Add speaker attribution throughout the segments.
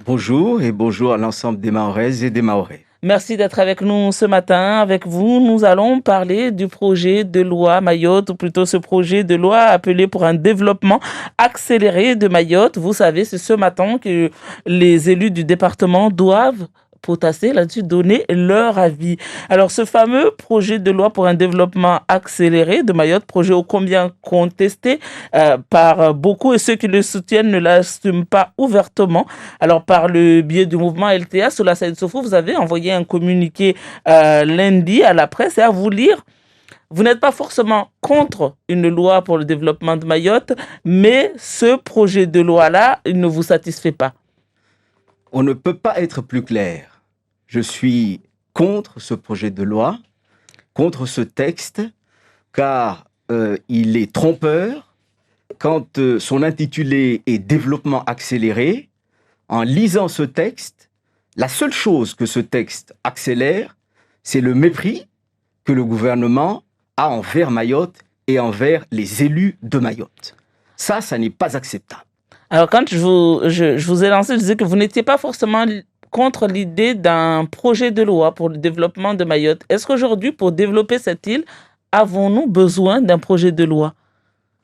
Speaker 1: Bonjour et bonjour à l'ensemble des Mahoraises et des Mahorais.
Speaker 2: Merci d'être avec nous ce matin. Avec vous, nous allons parler du projet de loi Mayotte, ou plutôt ce projet de loi appelé pour un développement accéléré de Mayotte. Vous savez, c'est ce matin que les élus du département doivent potasser là-dessus, donner leur avis. Alors, ce fameux projet de loi pour un développement accéléré de Mayotte, projet ô combien contesté par beaucoup, et ceux qui le soutiennent ne l'assument pas ouvertement. Alors, par le biais du mouvement LTA, Sola Saïd Sofou, vous avez envoyé un communiqué lundi à la presse et à vous lire. Vous n'êtes pas forcément contre une loi pour le développement de Mayotte, mais ce projet de loi-là, il ne vous satisfait pas.
Speaker 1: On ne peut pas être plus clair. Je suis contre ce projet de loi, contre ce texte, car il est trompeur. Quand son intitulé est développement accéléré, en lisant ce texte, la seule chose que ce texte accélère, c'est le mépris que le gouvernement a envers Mayotte et envers les élus de Mayotte. Ça n'est pas acceptable.
Speaker 2: Alors, quand je vous ai lancé, je disais que vous n'étiez pas forcément contre l'idée d'un projet de loi pour le développement de Mayotte. Est-ce qu'aujourd'hui, pour développer cette île, avons-nous besoin d'un projet de loi?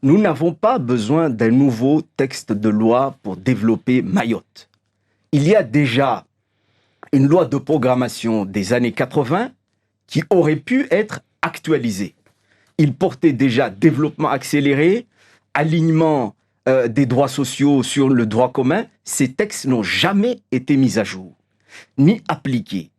Speaker 1: Nous n'avons pas besoin d'un nouveau texte de loi pour développer Mayotte. Il y a déjà une loi de programmation des années 80 qui aurait pu être actualisée. Il portait déjà développement accéléré, alignement des droits sociaux sur le droit commun. Ces textes n'ont jamais été mis à jour, ni appliqués.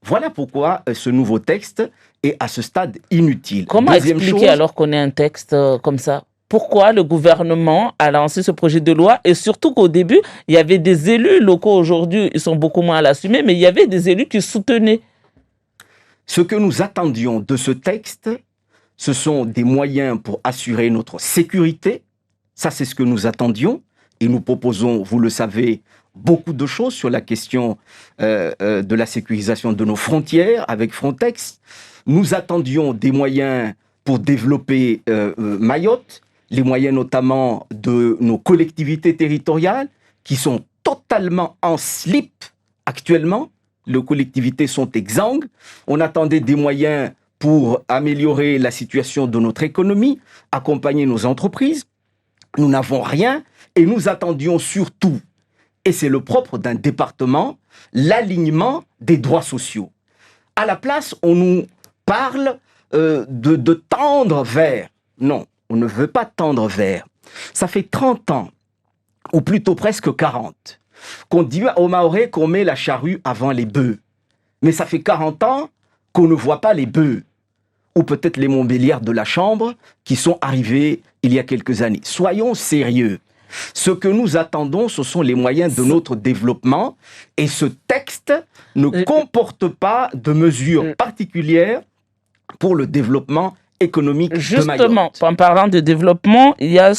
Speaker 1: Voilà pourquoi ce nouveau texte est à ce stade inutile.
Speaker 2: Comment expliquer alors qu'on ait un texte comme ça? Pourquoi le gouvernement a lancé ce projet de loi? Et surtout qu'au début, il y avait des élus locaux, aujourd'hui ils sont beaucoup moins à l'assumer, mais il y avait des élus qui soutenaient.
Speaker 1: Ce que nous attendions de ce texte, ce sont des moyens pour assurer notre sécurité. Ça, c'est ce que nous attendions. Et nous proposons, vous le savez, beaucoup de choses sur la question de la sécurisation de nos frontières avec Frontex. Nous attendions des moyens pour développer Mayotte, les moyens notamment de nos collectivités territoriales qui sont totalement en slip actuellement. Les collectivités sont exsangues. On attendait des moyens pour améliorer la situation de notre économie, accompagner nos entreprises. Nous n'avons rien et nous attendions surtout, et c'est le propre d'un département, l'alignement des droits sociaux. À la place, on nous parle de tendre vers. Non, on ne veut pas tendre vers. Ça fait 30 ans, ou plutôt presque 40, qu'on dit aux Mahorais qu'on met la charrue avant les bœufs. Mais ça fait 40 ans qu'on ne voit pas les bœufs. Ou peut-être les Montbéliards de la Chambre qui sont arrivés il y a quelques années. Soyons sérieux. Ce que nous attendons, ce sont les moyens de notre développement. Et ce texte ne comporte pas de mesures particulières pour le développement économique de Mayotte.
Speaker 2: Justement, en parlant de développement, il y a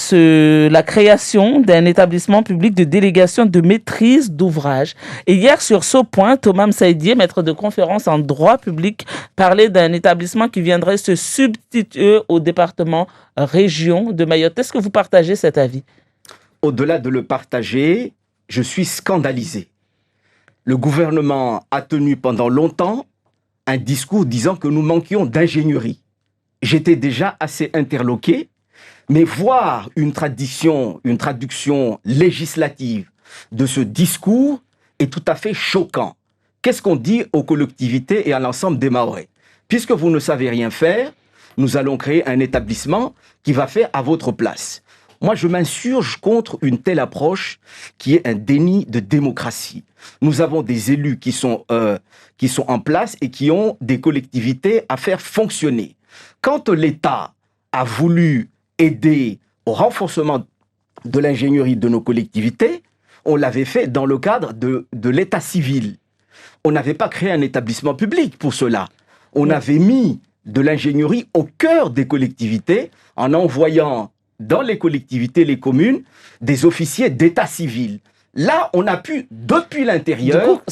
Speaker 2: la création d'un établissement public de délégation de maîtrise d'ouvrage. Et hier, sur ce point, Thomas Msaïdié, maître de conférence en droit public, parlait d'un établissement qui viendrait se substituer au département région de Mayotte. Est-ce que vous partagez cet avis?
Speaker 1: Au-delà de le partager, je suis scandalisé. Le gouvernement a tenu pendant longtemps un discours disant que nous manquions d'ingénierie. J'étais déjà assez interloqué, mais voir une traduction législative de ce discours est tout à fait choquant. Qu'est-ce qu'on dit aux collectivités et à l'ensemble des Mahorais? Puisque vous ne savez rien faire, nous allons créer un établissement qui va faire à votre place. Moi, je m'insurge contre une telle approche qui est un déni de démocratie. Nous avons des élus qui sont en place et qui ont des collectivités à faire fonctionner. Quand l'État a voulu aider au renforcement de l'ingénierie de nos collectivités, on l'avait fait dans le cadre de l'État civil. On n'avait pas créé un établissement public pour cela. On avait mis de l'ingénierie au cœur des collectivités en envoyant dans les collectivités, les communes, des officiers d'état civil. Là, on a pu, depuis l'intérieur,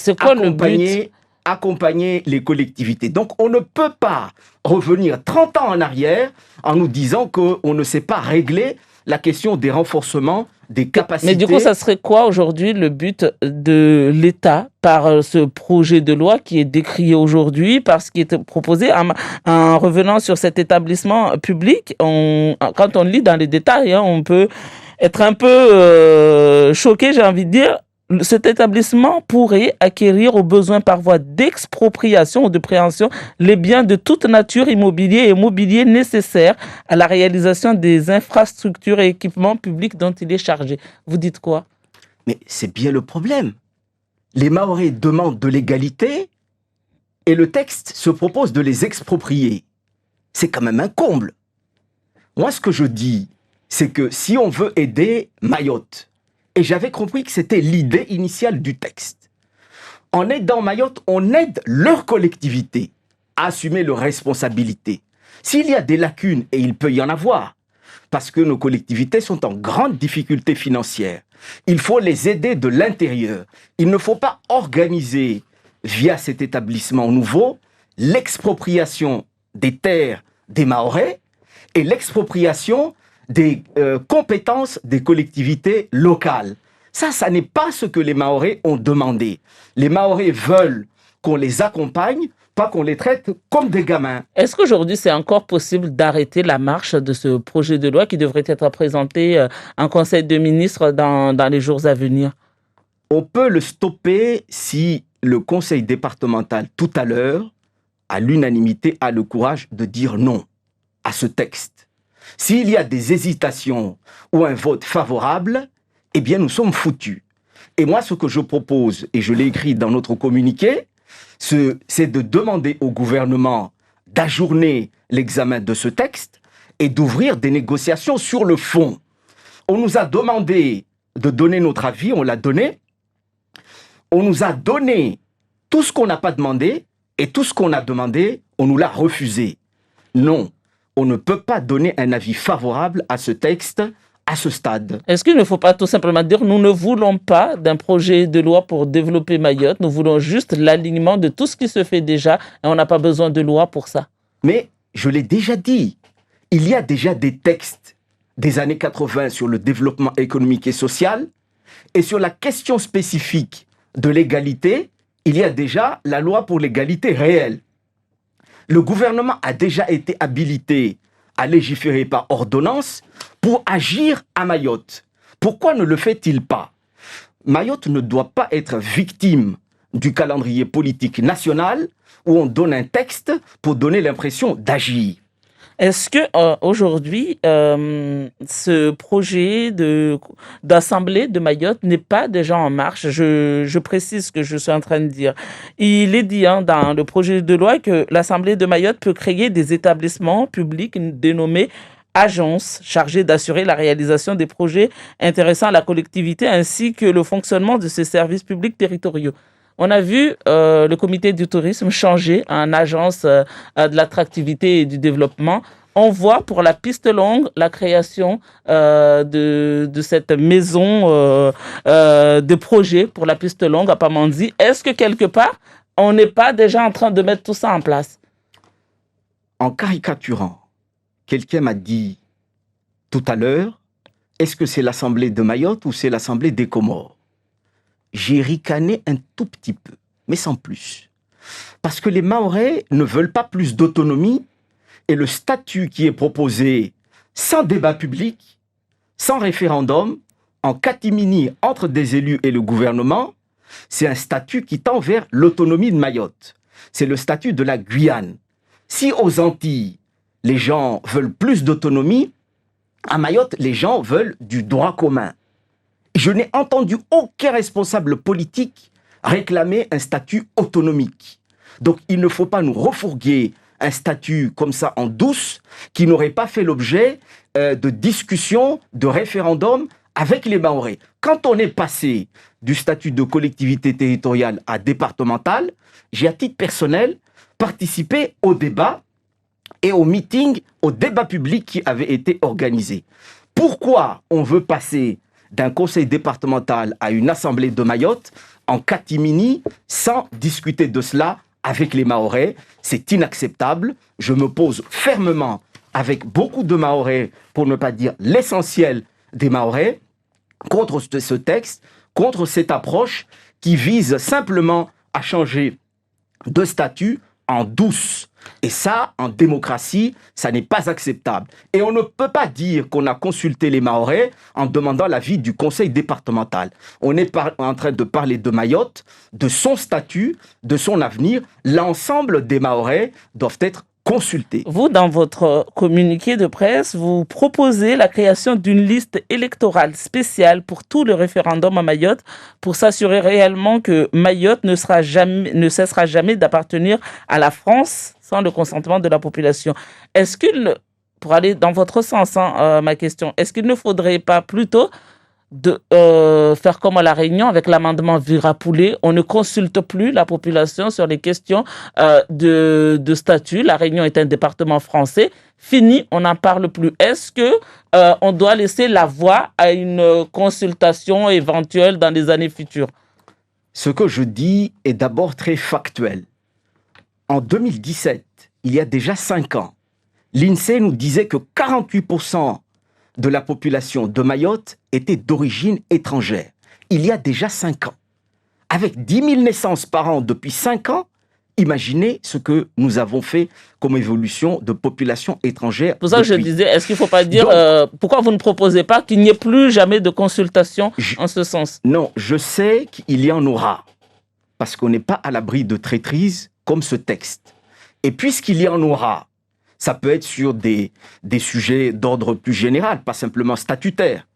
Speaker 1: accompagner les collectivités. Donc, on ne peut pas revenir 30 ans en arrière en nous disant qu'on ne sait pas régler la question des renforcements des capacités.
Speaker 2: Mais du coup, ça serait quoi aujourd'hui le but de l'État par ce projet de loi qui est décrié aujourd'hui, par ce qui est proposé en revenant sur cet établissement public? Quand on lit dans les détails, hein, on peut être un peu choqué, j'ai envie de dire. Cet établissement pourrait acquérir au besoin par voie d'expropriation ou de préhension les biens de toute nature immobilier et mobilier nécessaires à la réalisation des infrastructures et équipements publics dont il est chargé. Vous dites quoi?
Speaker 1: Mais c'est bien le problème. Les Mahorais demandent de l'égalité et le texte se propose de les exproprier. C'est quand même un comble. Moi, ce que je dis, c'est que si on veut aider Mayotte, et j'avais compris que c'était l'idée initiale du texte. En aidant Mayotte, on aide leur collectivité à assumer leurs responsabilités. S'il y a des lacunes, et il peut y en avoir, parce que nos collectivités sont en grande difficulté financière, il faut les aider de l'intérieur. Il ne faut pas organiser, via cet établissement nouveau, l'expropriation des terres des Mahorais et l'expropriation des compétences des collectivités locales. Ça n'est pas ce que les Mahorais ont demandé. Les Mahorais veulent qu'on les accompagne, pas qu'on les traite comme des gamins.
Speaker 2: Est-ce qu'aujourd'hui, c'est encore possible d'arrêter la marche de ce projet de loi qui devrait être présenté en Conseil de ministres dans les jours à venir?
Speaker 1: On peut le stopper si le Conseil départemental, tout à l'heure, à l'unanimité, a le courage de dire non à ce texte. S'il y a des hésitations ou un vote favorable, eh bien nous sommes foutus. Et moi, ce que je propose, et je l'ai écrit dans notre communiqué, c'est de demander au gouvernement d'ajourner l'examen de ce texte et d'ouvrir des négociations sur le fond. On nous a demandé de donner notre avis, on l'a donné. On nous a donné tout ce qu'on n'a pas demandé et tout ce qu'on a demandé, on nous l'a refusé. Non. On ne peut pas donner un avis favorable à ce texte à ce stade.
Speaker 2: Est-ce qu'il ne faut pas tout simplement dire nous ne voulons pas d'un projet de loi pour développer Mayotte, nous voulons juste l'alignement de tout ce qui se fait déjà et on n'a pas besoin de loi pour ça?
Speaker 1: Mais je l'ai déjà dit, il y a déjà des textes des années 80 sur le développement économique et social et sur la question spécifique de l'égalité, il y a déjà la loi pour l'égalité réelle. Le gouvernement a déjà été habilité à légiférer par ordonnance pour agir à Mayotte. Pourquoi ne le fait-il pas? Mayotte ne doit pas être victime du calendrier politique national où on donne un texte pour donner l'impression d'agir.
Speaker 2: Est-ce que aujourd'hui, ce projet d'assemblée de Mayotte n'est pas déjà en marche? Je précise ce que je suis en train de dire. Il est dit dans le projet de loi que l'assemblée de Mayotte peut créer des établissements publics dénommés agences chargées d'assurer la réalisation des projets intéressant la collectivité ainsi que le fonctionnement de ses services publics territoriaux. On a vu le comité du tourisme changer en agence de l'attractivité et du développement. On voit pour la piste longue la création de cette maison de projet pour la piste longue à Pamandzi. Est-ce que quelque part, on n'est pas déjà en train de mettre tout ça en place?
Speaker 1: En caricaturant, quelqu'un m'a dit tout à l'heure, est-ce que c'est l'Assemblée de Mayotte ou c'est l'Assemblée des Comores? J'ai ricané un tout petit peu, mais sans plus. Parce que les Mahorais ne veulent pas plus d'autonomie et le statut qui est proposé sans débat public, sans référendum, en catimini entre des élus et le gouvernement, c'est un statut qui tend vers l'autonomie de Mayotte. C'est le statut de la Guyane. Si aux Antilles, les gens veulent plus d'autonomie, à Mayotte, les gens veulent du droit commun. Je n'ai entendu aucun responsable politique réclamer un statut autonomique. Donc il ne faut pas nous refourguer un statut comme ça en douce qui n'aurait pas fait l'objet de discussions, de référendums avec les Mahorais. Quand on est passé du statut de collectivité territoriale à départementale, j'ai à titre personnel participé au débat et au meeting, au débat public qui avait été organisé. Pourquoi on veut passer d'un conseil départemental à une assemblée de Mayotte en catimini sans discuter de cela avec les Mahorais? C'est inacceptable. Je me pose fermement avec beaucoup de Mahorais, pour ne pas dire l'essentiel des Mahorais, contre ce texte, contre cette approche qui vise simplement à changer de statut en douce. Et ça, en démocratie, ça n'est pas acceptable. Et on ne peut pas dire qu'on a consulté les Mahorais en demandant l'avis du conseil départemental. On est en train de parler de Mayotte, de son statut, de son avenir. L'ensemble des Mahorais doivent être consultés.
Speaker 2: Vous, dans votre communiqué de presse, vous proposez la création d'une liste électorale spéciale pour tout le référendum à Mayotte pour s'assurer réellement que Mayotte ne cessera jamais d'appartenir à la France sans le consentement de la population. Pour aller dans votre sens, ma question, est-ce qu'il ne faudrait pas plutôt faire comme à La Réunion avec l'amendement Virapoulet, on ne consulte plus la population sur les questions de statut. La Réunion est un département français. Fini, on n'en parle plus. Est-ce que on doit laisser la voie à une consultation éventuelle dans les années futures?
Speaker 1: Ce que je dis est d'abord très factuel. En 2017, il y a déjà 5 ans, l'INSEE nous disait que 48% de la population de Mayotte était d'origine étrangère. Il y a déjà 5 ans. Avec 10 000 naissances par an depuis 5 ans, imaginez ce que nous avons fait comme évolution de population étrangère.
Speaker 2: Pour ça que je disais, est-ce qu'il ne faut pas dire pourquoi vous ne proposez pas qu'il n'y ait plus jamais de consultation en ce sens?
Speaker 1: Non, je sais qu'il y en aura, parce qu'on n'est pas à l'abri de traîtrise comme ce texte. Et puisqu'il y en aura, ça peut être sur des sujets d'ordre plus général, pas simplement statutaire.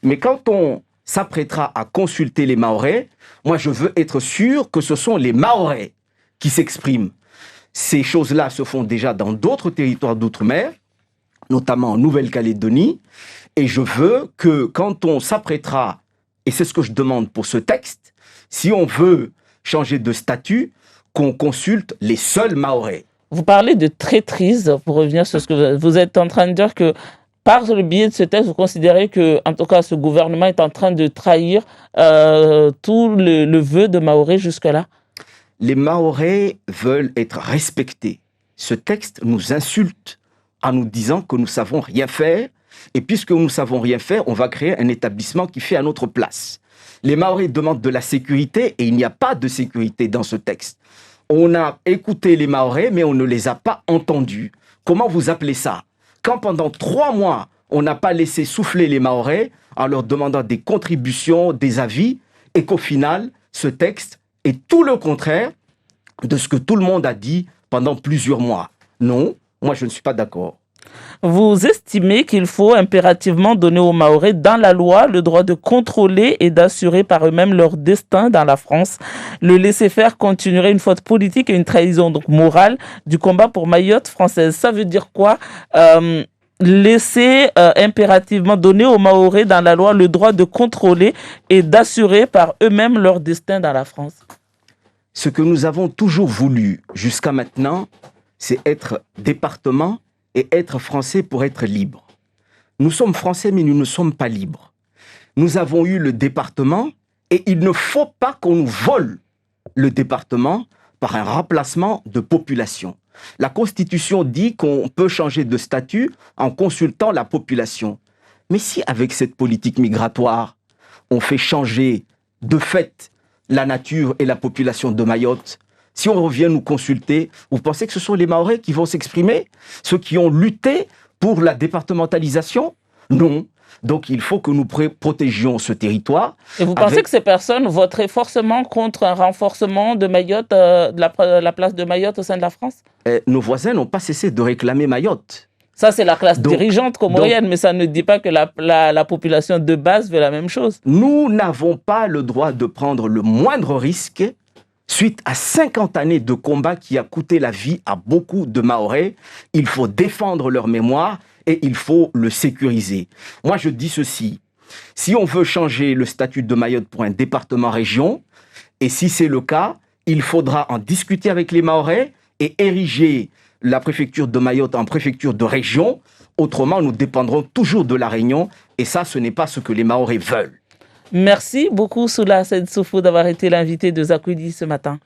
Speaker 1: Mais quand on s'apprêtera à consulter les Mahorais, moi je veux être sûr que ce sont les Mahorais qui s'expriment. Ces choses-là se font déjà dans d'autres territoires d'outre-mer, notamment en Nouvelle-Calédonie, et je veux que quand on s'apprêtera, et c'est ce que je demande pour ce texte, si on veut changer de statut, qu'on consulte les seuls Mahorais.
Speaker 2: Vous parlez de traîtrise, pour revenir sur ce que vous êtes en train de dire, que par le biais de ce texte, vous considérez que, en tout cas, ce gouvernement est en train de trahir tout le vœu de Mahorais jusque-là?
Speaker 1: Les Mahorais veulent être respectés. Ce texte nous insulte en nous disant que nous ne savons rien faire, et puisque nous ne savons rien faire, on va créer un établissement qui fait à notre place. Les Mahorais demandent de la sécurité, et il n'y a pas de sécurité dans ce texte. On a écouté les Mahorais, mais on ne les a pas entendus. Comment vous appelez ça? Quand pendant 3 mois, on n'a pas laissé souffler les Mahorais en leur demandant des contributions, des avis, et qu'au final, ce texte est tout le contraire de ce que tout le monde a dit pendant plusieurs mois. Non, moi je ne suis pas d'accord.
Speaker 2: Vous estimez qu'il faut impérativement donner aux Mahorais dans la loi le droit de contrôler et d'assurer par eux-mêmes leur destin dans la France. Le laisser-faire continuerait une faute politique et une trahison donc morale du combat pour Mayotte française. Ça veut dire quoi? Laisser impérativement donner aux Mahorais dans la loi le droit de contrôler et d'assurer par eux-mêmes leur destin dans la France.
Speaker 1: Ce que nous avons toujours voulu jusqu'à maintenant, c'est être département et être français pour être libre. Nous sommes français, mais nous ne sommes pas libres. Nous avons eu le département et il ne faut pas qu'on nous vole le département par un remplacement de population. La Constitution dit qu'on peut changer de statut en consultant la population. Mais si avec cette politique migratoire, on fait changer de fait la nature et la population de Mayotte, si on revient nous consulter, vous pensez que ce sont les Mahorais qui vont s'exprimer? Ceux qui ont lutté pour la départementalisation? Non. Donc il faut que nous protégions ce territoire.
Speaker 2: Et vous pensez que ces personnes voteraient forcément contre un renforcement de Mayotte, de la place de Mayotte au sein de la France?
Speaker 1: Nos voisins n'ont pas cessé de réclamer Mayotte.
Speaker 2: Ça, c'est la classe dirigeante comorienne, mais ça ne dit pas que la population de base veut la même chose.
Speaker 1: Nous n'avons pas le droit de prendre le moindre risque suite à 50 années de combat qui a coûté la vie à beaucoup de Mahorais. Il faut défendre leur mémoire et il faut le sécuriser. Moi, je dis ceci. Si on veut changer le statut de Mayotte pour un département-région, et si c'est le cas, il faudra en discuter avec les Mahorais et ériger la préfecture de Mayotte en préfecture de région. Autrement, nous dépendrons toujours de la Réunion et ça, ce n'est pas ce que les Mahorais veulent.
Speaker 2: Merci beaucoup, Soula Sensofo, d'avoir été l'invité de Zakoudi ce matin.